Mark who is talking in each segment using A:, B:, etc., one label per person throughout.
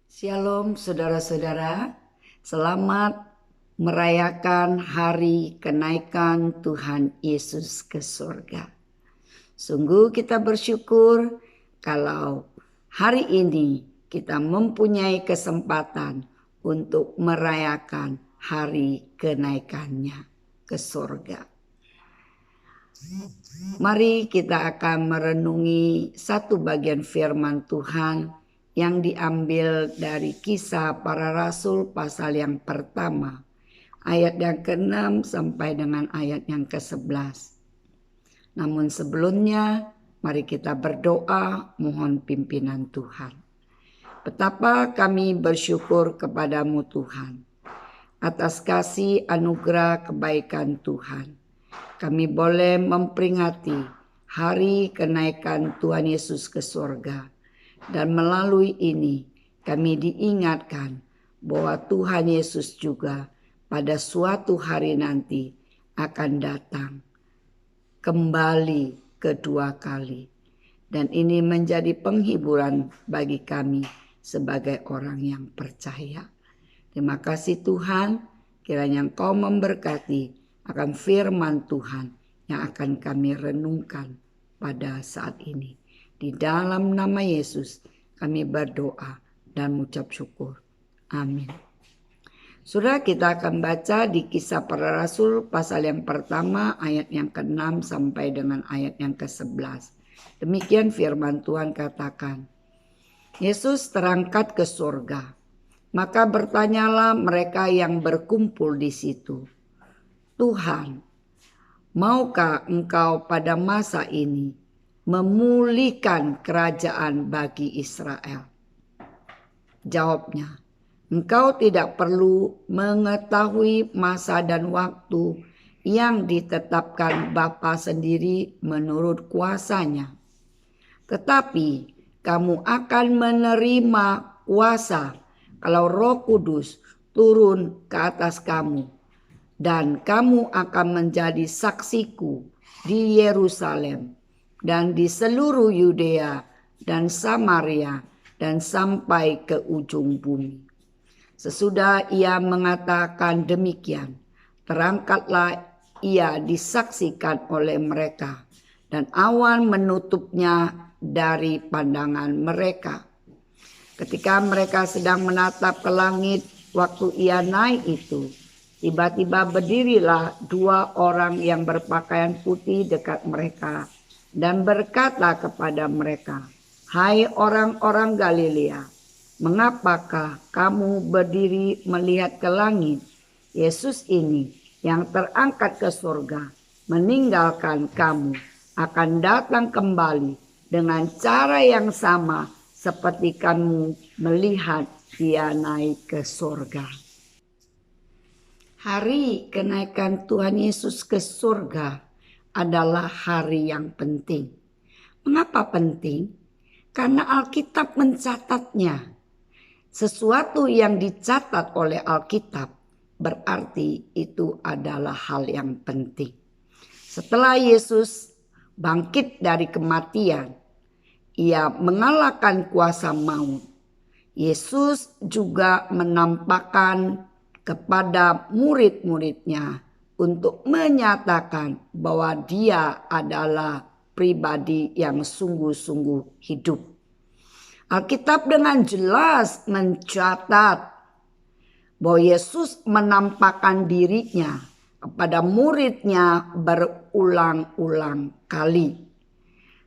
A: Shalom saudara-saudara, selamat merayakan hari kenaikan Tuhan Yesus ke surga. Sungguh kita bersyukur kalau hari ini kita mempunyai kesempatan untuk merayakan hari kenaikannya ke surga. Mari kita akan merenungi satu bagian firman Tuhan yang diambil dari Kisah Para Rasul pasal yang pertama, ayat yang ke-6 sampai dengan ayat yang ke-11. Namun sebelumnya, mari kita berdoa mohon pimpinan Tuhan. Betapa kami bersyukur kepadamu Tuhan, atas kasih anugerah kebaikan Tuhan. Kami boleh memperingati hari kenaikan Tuhan Yesus ke surga. Dan melalui ini kami diingatkan bahwa Tuhan Yesus juga pada suatu hari nanti akan datang kembali kedua kali. Dan ini menjadi penghiburan bagi kami sebagai orang yang percaya. Terima kasih Tuhan, kiranya Engkau memberkati akan firman Tuhan yang akan kami renungkan pada saat ini. Di dalam nama Yesus kami berdoa dan mengucap syukur. Amin. Saudara, kita akan baca di Kisah Para Rasul pasal yang pertama ayat yang ke-6 sampai dengan ayat yang ke-11. Demikian firman Tuhan katakan. Yesus terangkat ke surga. Maka bertanyalah mereka yang berkumpul di situ. Tuhan, maukah Engkau pada masa ini memulihkan kerajaan bagi Israel? Jawabnya, Engkau tidak perlu mengetahui masa dan waktu yang ditetapkan Bapa sendiri menurut kuasanya. Tetapi kamu akan menerima kuasa kalau Roh Kudus turun ke atas kamu. Dan kamu akan menjadi saksiku di Yerusalem dan di seluruh Yudea dan Samaria dan sampai ke ujung bumi. Sesudah ia mengatakan demikian, terangkatlah ia disaksikan oleh mereka dan awan menutupnya dari pandangan mereka. Ketika mereka sedang menatap ke langit waktu ia naik itu, tiba-tiba berdirilah dua orang yang berpakaian putih dekat mereka dan berkata kepada mereka, "Hai orang-orang Galilea, mengapakah kamu berdiri melihat ke langit? Yesus ini yang terangkat ke surga meninggalkan kamu akan datang kembali dengan cara yang sama seperti kamu melihat dia naik ke surga." Hari kenaikan Tuhan Yesus ke surga adalah hari yang penting. Mengapa penting? Karena Alkitab mencatatnya. Sesuatu yang dicatat oleh Alkitab berarti itu adalah hal yang penting. Setelah Yesus bangkit dari kematian, ia mengalahkan kuasa maut. Yesus juga menampakkan kepada murid-muridnya untuk menyatakan bahwa dia adalah pribadi yang sungguh-sungguh hidup. Alkitab dengan jelas mencatat bahwa Yesus menampakkan dirinya kepada muridnya berulang-ulang kali.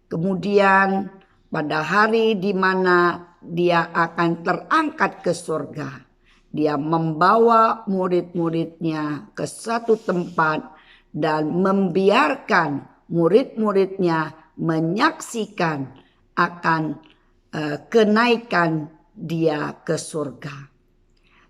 A: Kemudian pada hari di mana dia akan terangkat ke surga, dia membawa murid-muridnya ke satu tempat dan membiarkan murid-muridnya menyaksikan akan kenaikan dia ke surga.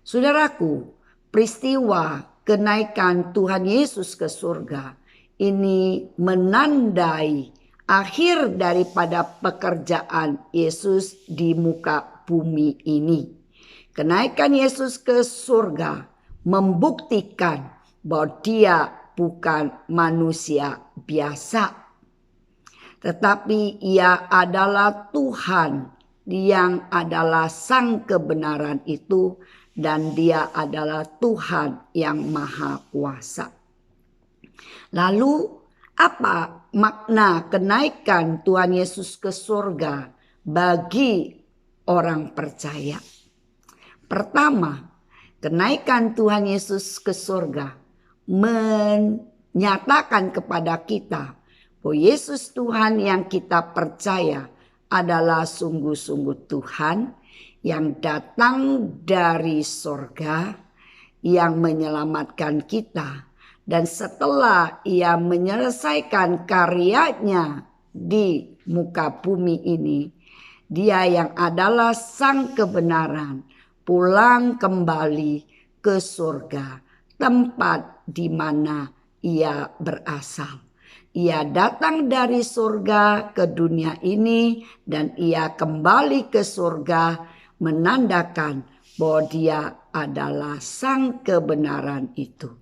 A: Saudaraku, peristiwa kenaikan Tuhan Yesus ke surga ini menandai akhir daripada pekerjaan Yesus di muka bumi ini. Kenaikan Yesus ke surga membuktikan bahwa dia bukan manusia biasa, tetapi ia adalah Tuhan yang adalah sang kebenaran itu, dan Dia adalah Tuhan yang Maha Kuasa. Lalu apa makna kenaikan Tuhan Yesus ke surga bagi orang percaya? Pertama, kenaikan Tuhan Yesus ke surga menyatakan kepada kita bahwa Yesus Tuhan yang kita percaya adalah sungguh-sungguh Tuhan yang datang dari surga, yang menyelamatkan kita. Dan setelah Ia menyelesaikan karyanya di muka bumi ini, Dia yang adalah sang kebenaran pulang kembali ke surga, tempat di mana Ia berasal. Ia datang dari surga ke dunia ini dan Ia kembali ke surga, menandakan bahwa Dia adalah sang kebenaran itu.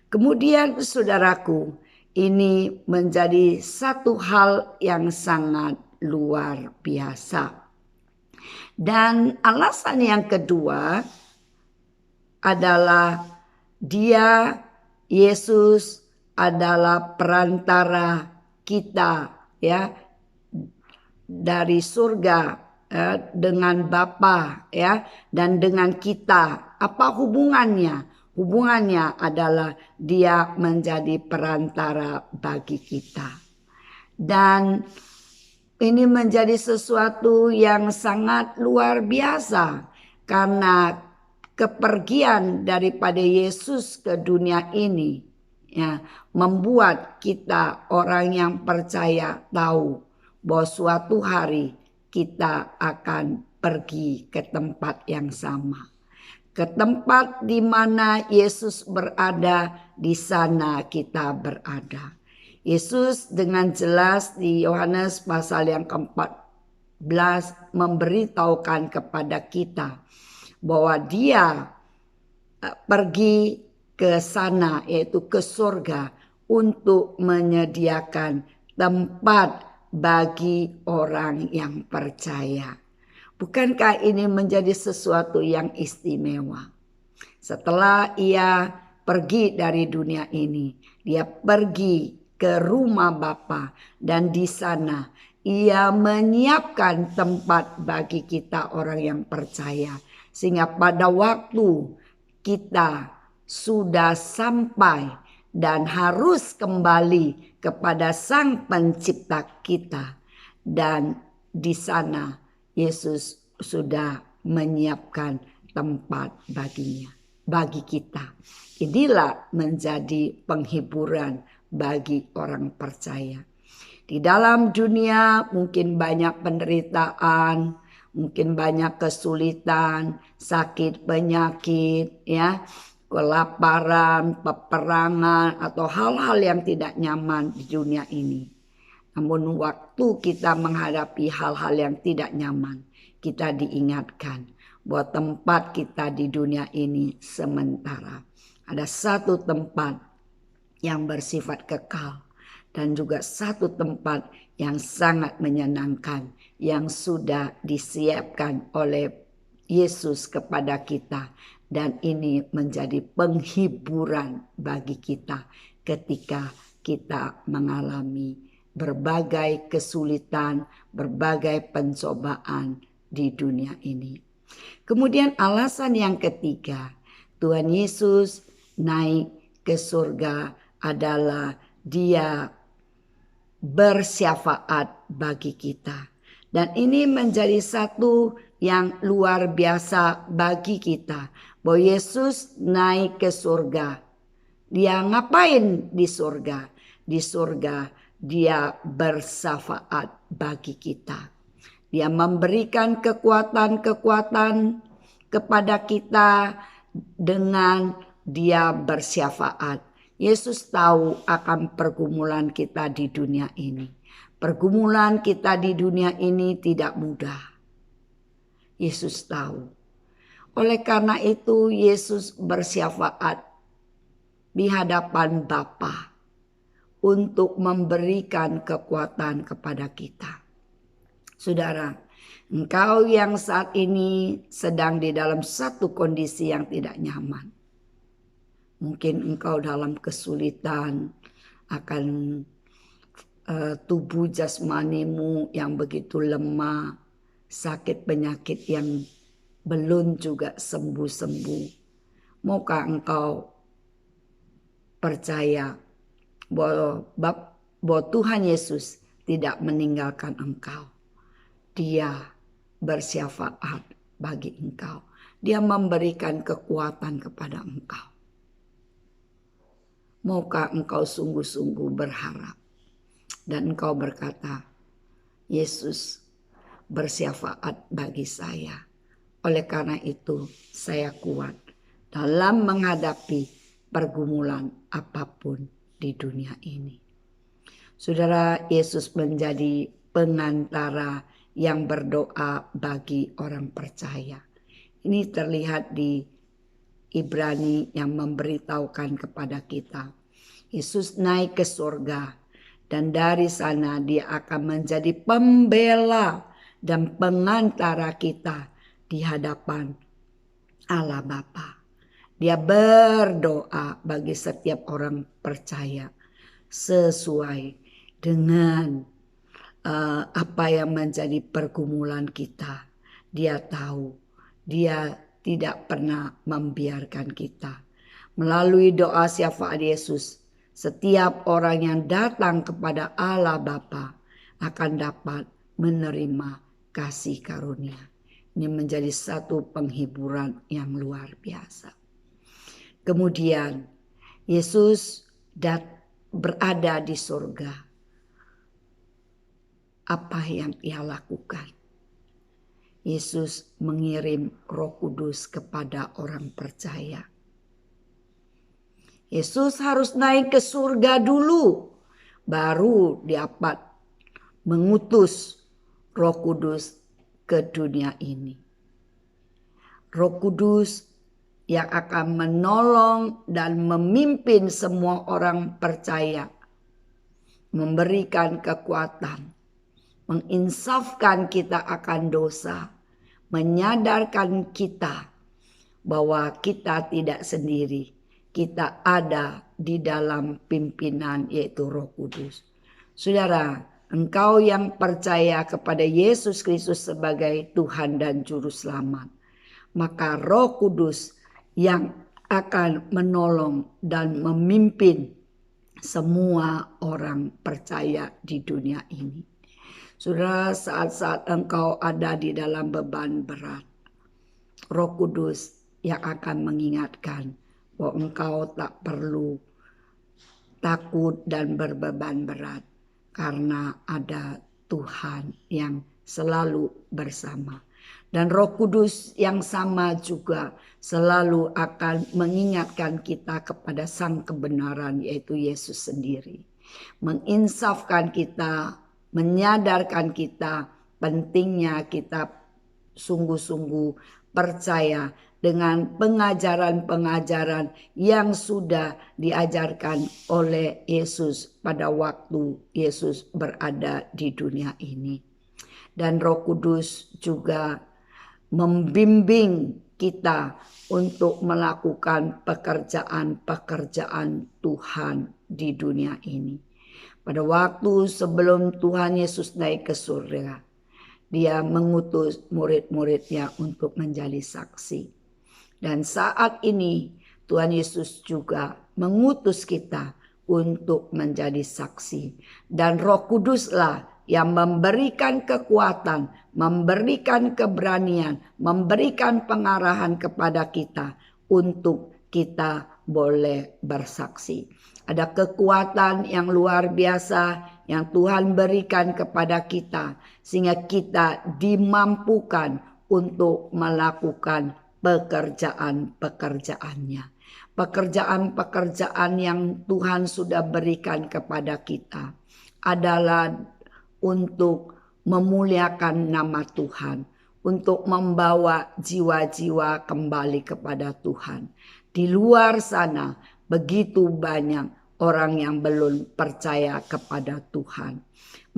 A: Kemudian saudaraku, ini menjadi satu hal yang sangat luar biasa. Dan alasan yang kedua adalah Dia, Yesus, adalah perantara kita, ya, dari surga, ya, dengan Bapa, ya, dan dengan kita. Apa hubungannya? Hubungannya adalah Dia menjadi perantara bagi kita. Dan ini menjadi sesuatu yang sangat luar biasa, karena kepergian daripada Yesus ke dunia ini, ya, membuat kita orang yang percaya tahu bahwa suatu hari kita akan pergi ke tempat yang sama. Ke tempat di mana Yesus berada, di sana kita berada. Yesus dengan jelas di Yohanes pasal yang ke-14 memberitahukan kepada kita bahwa Dia pergi ke sana, yaitu ke surga, untuk menyediakan tempat bagi orang yang percaya. Bukankah ini menjadi sesuatu yang istimewa? Setelah Ia pergi dari dunia ini, Dia pergi ke rumah Bapa, dan di sana Ia menyiapkan tempat bagi kita orang yang percaya. Sehingga pada waktu kita sudah sampai dan harus kembali kepada Sang Pencipta kita, dan di sana Yesus sudah menyiapkan tempat bagi kita. Inilah menjadi penghiburan bagi orang percaya. Di dalam dunia mungkin banyak penderitaan, mungkin banyak kesulitan, sakit, penyakit, ya, kelaparan, peperangan, atau hal-hal yang tidak nyaman di dunia ini. Namun waktu kita menghadapi hal-hal yang tidak nyaman, kita diingatkan bahwa tempat kita di dunia ini sementara. Ada satu tempat yang bersifat kekal, dan juga satu tempat yang sangat menyenangkan yang sudah disiapkan oleh Yesus kepada kita. Dan ini menjadi penghiburan bagi kita ketika kita mengalami berbagai kesulitan, berbagai pencobaan di dunia ini. Kemudian alasan yang ketiga, Tuhan Yesus naik ke surga adalah Dia bersyafaat bagi kita. Dan ini menjadi satu yang luar biasa bagi kita, bahwa Yesus naik ke surga. Dia ngapain di surga? Di surga Dia bersyafaat bagi kita. Dia memberikan kekuatan-kekuatan kepada kita dengan Dia bersyafaat. Yesus tahu akan pergumulan kita di dunia ini. Pergumulan kita di dunia ini tidak mudah. Yesus tahu. Oleh karena itu Yesus bersyafaat di hadapan Bapa untuk memberikan kekuatan kepada kita. Saudara, Engkau yang saat ini sedang di dalam satu kondisi yang tidak nyaman. Mungkin engkau dalam kesulitan akan tubuh jasmanimu yang begitu lemah, sakit penyakit yang belum juga sembuh-sembuh. Maukah engkau percaya bahwa Tuhan Yesus tidak meninggalkan engkau. Dia bersyafaat bagi engkau. Dia memberikan kekuatan kepada engkau. Maukah engkau sungguh-sungguh berharap dan engkau berkata, Yesus bersyafaat bagi saya. Oleh karena itu saya kuat dalam menghadapi pergumulan apapun di dunia ini. Saudara, Yesus menjadi pengantara yang berdoa bagi orang percaya. Ini terlihat di Ibrani yang memberitahukan kepada kita. Yesus naik ke surga dan dari sana dia akan menjadi pembela dan pengantara kita di hadapan Allah Bapa. Dia berdoa bagi setiap orang percaya sesuai dengan apa yang menjadi pergumulan kita. Dia tahu, dia tidak pernah membiarkan kita. Melalui doa syafaat Yesus, setiap orang yang datang kepada Allah Bapa akan dapat menerima kasih karunia. Ini menjadi satu penghiburan yang luar biasa. Kemudian Yesus berada di surga. Apa yang ia lakukan? Yesus mengirim Roh Kudus kepada orang percaya. Yesus harus naik ke surga dulu, baru dapat mengutus Roh Kudus ke dunia ini. Roh Kudus yang akan menolong dan memimpin semua orang percaya, memberikan kekuatan, menginsafkan kita akan dosa, menyadarkan kita bahwa kita tidak sendiri. Kita ada di dalam pimpinan yaitu Roh Kudus. Saudara, engkau yang percaya kepada Yesus Kristus sebagai Tuhan dan Juru Selamat, maka Roh Kudus yang akan menolong dan memimpin semua orang percaya di dunia ini. Saudara, saat-saat engkau ada di dalam beban berat, Roh Kudus yang akan mengingatkan bahwa engkau tak perlu takut dan berbeban berat karena ada Tuhan yang selalu bersama. Dan Roh Kudus yang sama juga selalu akan mengingatkan kita kepada sang kebenaran yaitu Yesus sendiri. Menginsafkan kita, menyadarkan kita pentingnya kita sungguh-sungguh percaya dengan pengajaran-pengajaran yang sudah diajarkan oleh Yesus pada waktu Yesus berada di dunia ini. Dan Roh Kudus juga membimbing kita untuk melakukan pekerjaan-pekerjaan Tuhan di dunia ini. Pada waktu sebelum Tuhan Yesus naik ke surga, dia mengutus murid-muridnya untuk menjadi saksi. Dan saat ini Tuhan Yesus juga mengutus kita untuk menjadi saksi. Dan Roh Kuduslah yang memberikan kekuatan, memberikan keberanian, memberikan pengarahan kepada kita untuk kita boleh bersaksi. Ada kekuatan yang luar biasa yang Tuhan berikan kepada kita sehingga kita dimampukan untuk melakukan pekerjaan-pekerjaannya. Pekerjaan-pekerjaan yang Tuhan sudah berikan kepada kita adalah untuk memuliakan nama Tuhan, untuk membawa jiwa-jiwa kembali kepada Tuhan. Di luar sana begitu banyak orang yang belum percaya kepada Tuhan.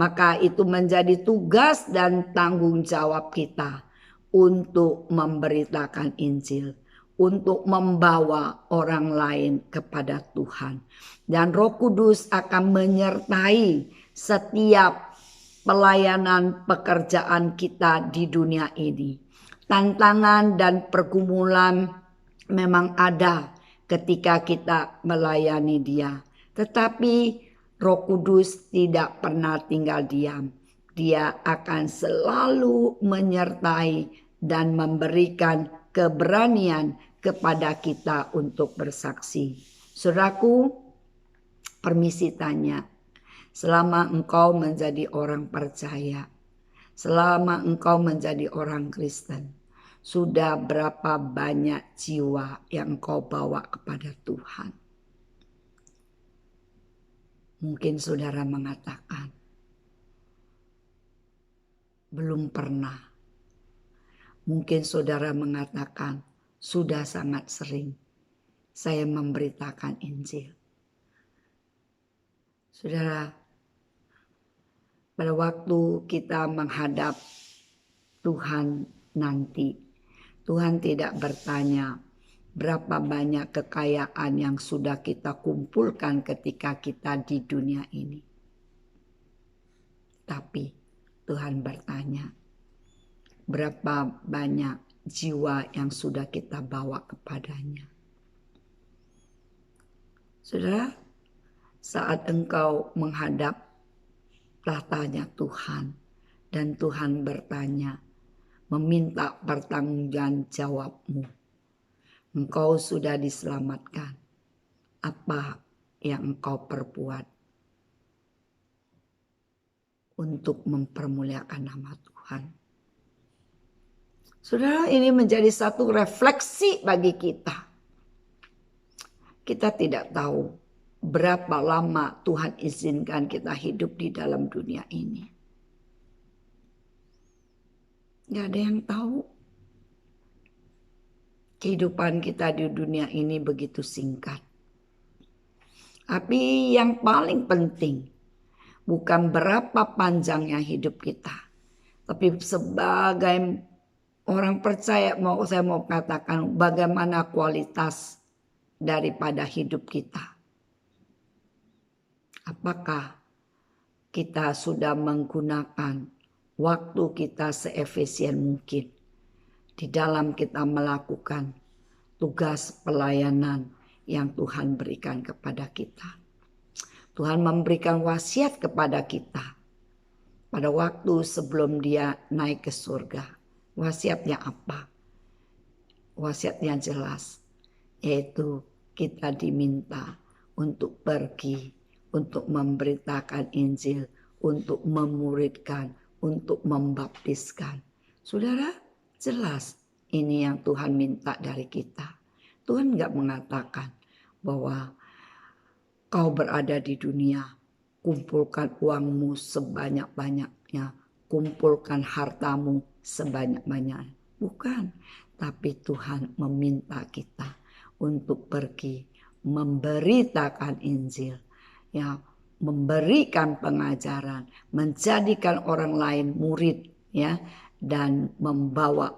A: Maka itu menjadi tugas dan tanggung jawab kita untuk memberitakan Injil, untuk membawa orang lain kepada Tuhan. Dan Roh Kudus akan menyertai setiap pelayanan pekerjaan kita di dunia ini. Tantangan dan pergumulan memang ada ketika kita melayani Dia. Tetapi Roh Kudus tidak pernah tinggal diam. Dia akan selalu menyertai dan memberikan keberanian kepada kita untuk bersaksi. Saudaraku, permisi tanya, selama engkau menjadi orang percaya, selama engkau menjadi orang Kristen, sudah berapa banyak jiwa yang engkau bawa kepada Tuhan? Mungkin saudara mengatakan, belum pernah. Mungkin saudara mengatakan, sudah sangat sering saya memberitakan Injil. Saudara, pada waktu kita menghadap Tuhan nanti, Tuhan tidak bertanya berapa banyak kekayaan yang sudah kita kumpulkan ketika kita di dunia ini. Tapi Tuhan bertanya, berapa banyak jiwa yang sudah kita bawa kepadanya. Saudara, saat engkau menghadap tahtanya Tuhan dan Tuhan bertanya, meminta pertanggungjawaban jawabmu, engkau sudah diselamatkan. Apa yang engkau perbuat untuk mempermuliakan nama Tuhan? Saudara, ini menjadi satu refleksi bagi kita. Kita tidak tahu berapa lama Tuhan izinkan kita hidup di dalam dunia ini. Gak ada yang tahu. Kehidupan kita di dunia ini begitu singkat. Tapi yang paling penting bukan berapa panjangnya hidup kita, tapi sebagai orang percaya, saya mau katakan bagaimana kualitas daripada hidup kita. Apakah kita sudah menggunakan waktu kita seefisien mungkin di dalam kita melakukan tugas pelayanan yang Tuhan berikan kepada kita. Tuhan memberikan wasiat kepada kita pada waktu sebelum Dia naik ke surga. Wasiatnya apa? Wasiatnya jelas, yaitu kita diminta untuk pergi, untuk memberitakan Injil, untuk memuridkan, untuk membaptiskan. Saudara, jelas ini yang Tuhan minta dari kita. Tuhan gak mengatakan bahwa kau berada di dunia, kumpulkan uangmu sebanyak-banyaknya, kumpulkan hartamu sebanyak-banyaknya. Bukan, tapi Tuhan meminta kita untuk pergi memberitakan Injil, ya, memberikan pengajaran, menjadikan orang lain murid, ya, dan membawa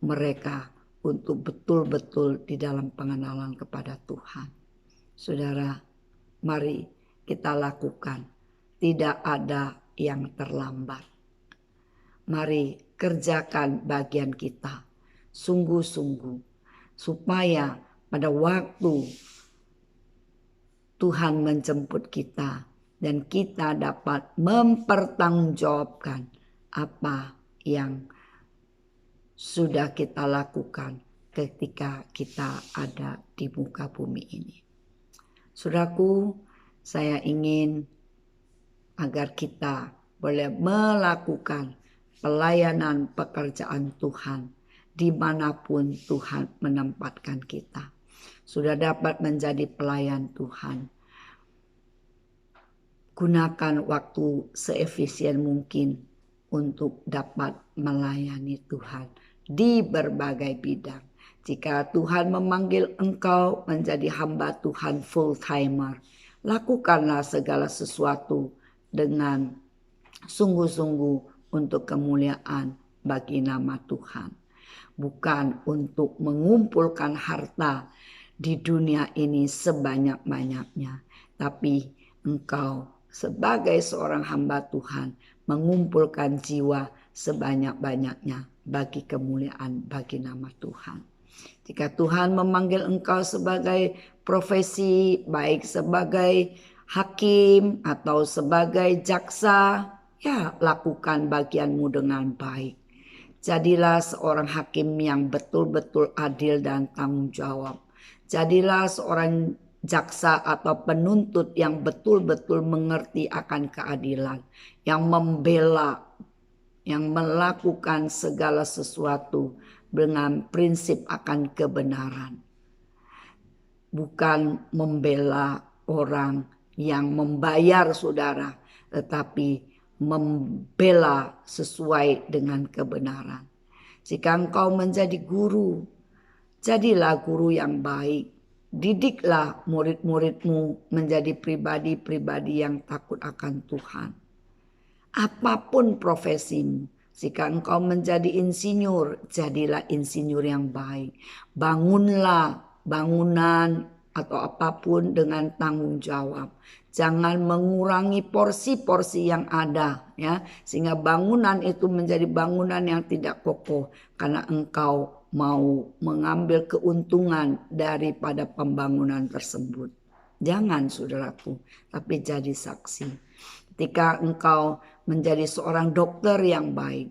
A: mereka untuk betul-betul di dalam pengenalan kepada Tuhan. Saudara, mari kita lakukan. Tidak ada yang terlambat. Mari kerjakan bagian kita sungguh-sungguh supaya pada waktu Tuhan menjemput kita dan kita dapat mempertanggungjawabkan apa yang sudah kita lakukan ketika kita ada di muka bumi ini. Saudaraku, saya ingin agar kita boleh melakukan pelayanan pekerjaan Tuhan dimanapun Tuhan menempatkan kita. Sudah dapat menjadi pelayan Tuhan. Gunakan waktu seefisien mungkin untuk dapat melayani Tuhan di berbagai bidang. Jika Tuhan memanggil engkau menjadi hamba Tuhan full timer, lakukanlah segala sesuatu dengan sungguh-sungguh untuk kemuliaan bagi nama Tuhan. Bukan untuk mengumpulkan harta di dunia ini sebanyak-banyaknya. Tapi engkau sebagai seorang hamba Tuhan mengumpulkan jiwa sebanyak-banyaknya bagi kemuliaan bagi nama Tuhan. Jika Tuhan memanggil engkau sebagai profesi, baik sebagai hakim atau sebagai jaksa, ya lakukan bagianmu dengan baik. Jadilah seorang hakim yang betul-betul adil dan tanggung jawab. Jadilah seorang jaksa atau penuntut yang betul-betul mengerti akan keadilan, yang membela, yang melakukan segala sesuatu dengan prinsip akan kebenaran. Bukan membela orang yang membayar saudara, tetapi membela sesuai dengan kebenaran. Jika engkau menjadi guru, jadilah guru yang baik. Didiklah murid-muridmu menjadi pribadi-pribadi yang takut akan Tuhan. Apapun profesimu, jika engkau menjadi insinyur, jadilah insinyur yang baik. Bangunlah bangunan atau apapun dengan tanggung jawab. Jangan mengurangi porsi-porsi yang ada, ya, sehingga bangunan itu menjadi bangunan yang tidak kokoh karena engkau mau mengambil keuntungan daripada pembangunan tersebut. Jangan saudaraku, tapi jadi saksi. Ketika engkau menjadi seorang dokter yang baik,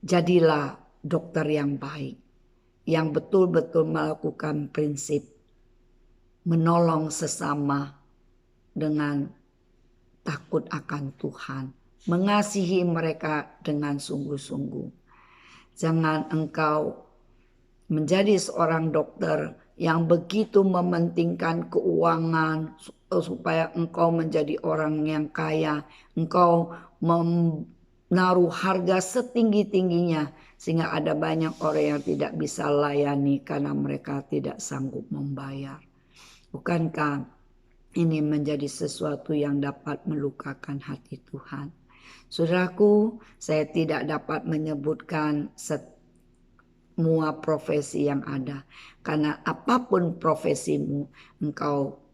A: jadilah dokter yang baik, yang betul-betul melakukan prinsip menolong sesama dengan takut akan Tuhan, mengasihi mereka dengan sungguh-sungguh. Jangan engkau menjadi seorang dokter yang begitu mementingkan keuangan supaya engkau menjadi orang yang kaya. Engkau menaruh harga setinggi-tingginya sehingga ada banyak orang yang tidak bisa layani karena mereka tidak sanggup membayar. Bukankah ini menjadi sesuatu yang dapat melukakan hati Tuhan? Saudaraku, saya tidak dapat menyebutkan semua profesi yang ada. Karena apapun profesimu, engkau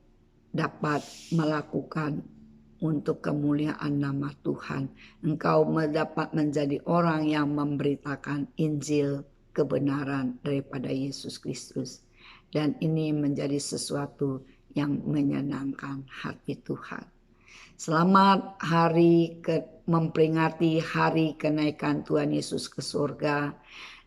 A: dapat melakukan untuk kemuliaan nama Tuhan. Engkau dapat menjadi orang yang memberitakan Injil kebenaran daripada Yesus Kristus. Dan ini menjadi sesuatu yang menyenangkan hati Tuhan. Selamat memperingati hari kenaikan Tuhan Yesus ke surga.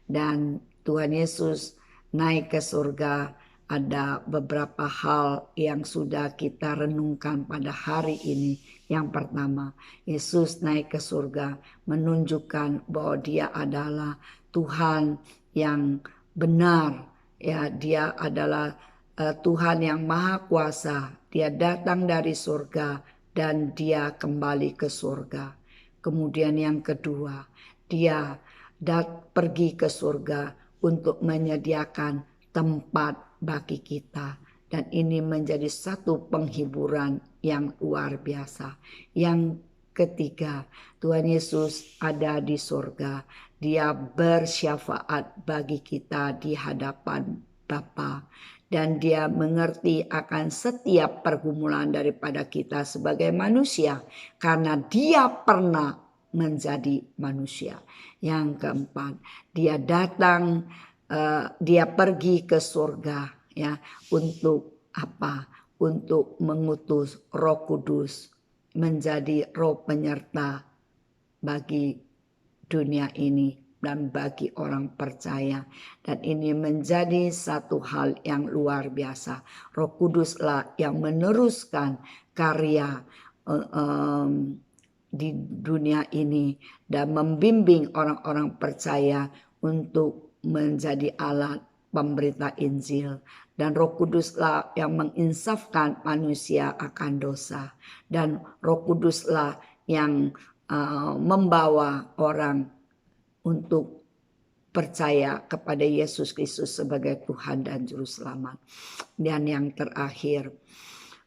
A: Dan Tuhan Yesus naik ke surga, ada beberapa hal yang sudah kita renungkan pada hari ini. Yang pertama, Yesus naik ke surga menunjukkan bahwa Dia adalah Tuhan yang benar. Ya, Dia adalah Tuhan yang maha kuasa. Dia datang dari surga dan Dia kembali ke surga. Kemudian yang kedua, Dia pergi ke surga untuk menyediakan tempat bagi kita. Dan ini menjadi satu penghiburan yang luar biasa. Yang ketiga, Tuhan Yesus ada di surga. Dia bersyafaat bagi kita di hadapan Bapa. Dan Dia mengerti akan setiap pergumulan daripada kita sebagai manusia. Karena Dia pernah menjadi manusia. Yang keempat, Dia datang, Dia pergi ke surga, ya, untuk apa? Untuk mengutus Roh Kudus menjadi roh penyerta bagi dunia ini dan bagi orang percaya. Dan ini menjadi satu hal yang luar biasa. Roh Kuduslah yang meneruskan karya di dunia ini dan membimbing orang-orang percaya untuk menjadi alat pemberita Injil. Dan Roh Kuduslah yang menginsafkan manusia akan dosa. Dan Roh Kuduslah yang membawa orang untuk percaya kepada Yesus Kristus sebagai Tuhan dan Juru Selamat. Dan yang terakhir,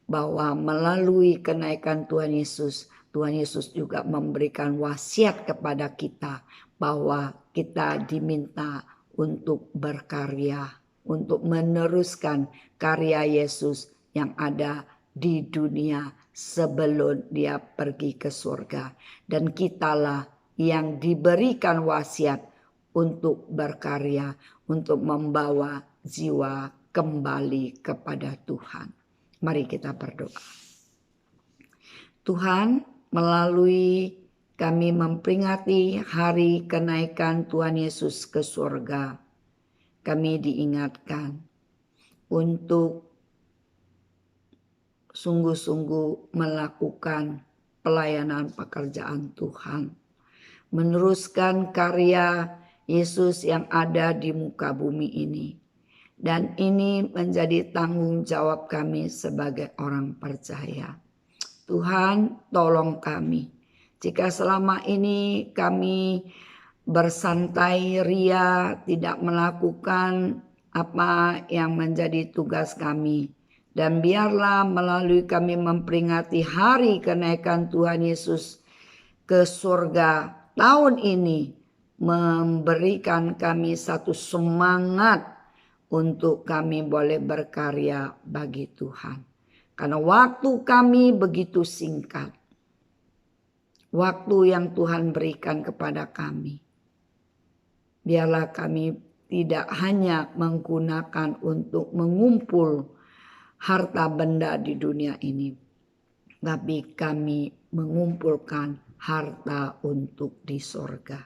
A: bahwa melalui kenaikan Tuhan Yesus, Tuhan Yesus juga memberikan wasiat kepada kita bahwa kita diminta untuk berkarya, untuk meneruskan karya Yesus yang ada di dunia sebelum dia pergi ke surga. Dan kitalah yang diberikan wasiat untuk berkarya, untuk membawa jiwa kembali kepada Tuhan. Mari kita berdoa. Tuhan, melalui kami memperingati hari kenaikan Tuhan Yesus ke surga, kami diingatkan untuk sungguh-sungguh melakukan pelayanan pekerjaan Tuhan, meneruskan karya Yesus yang ada di muka bumi ini. Dan ini menjadi tanggung jawab kami sebagai orang percaya. Tuhan, tolong kami. Jika selama ini kami bersantai ria, tidak melakukan apa yang menjadi tugas kami. Dan biarlah melalui kami memperingati hari kenaikan Tuhan Yesus ke surga tahun ini, memberikan kami satu semangat untuk kami boleh berkarya bagi Tuhan. Karena waktu kami begitu singkat. Waktu yang Tuhan berikan kepada kami. Biarlah kami tidak hanya menggunakan untuk mengumpul harta benda di dunia ini. Tapi kami mengumpulkan harta untuk di sorga.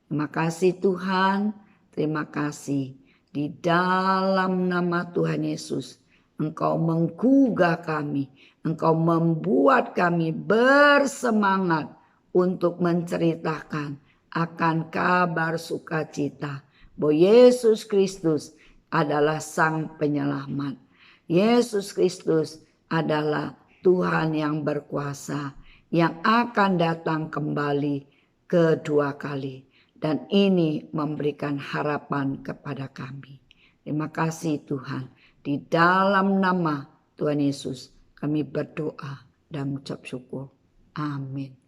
A: Terima kasih Tuhan. Terima kasih. Di dalam nama Tuhan Yesus, Engkau menggugah kami, Engkau membuat kami bersemangat untuk menceritakan akan kabar sukacita bahwa Yesus Kristus adalah Sang Penyelamat. Yesus Kristus adalah Tuhan yang berkuasa, yang akan datang kembali kedua kali. Dan ini memberikan harapan kepada kami. Terima kasih Tuhan. Di dalam nama Tuhan Yesus kami berdoa dan mengucap syukur. Amin.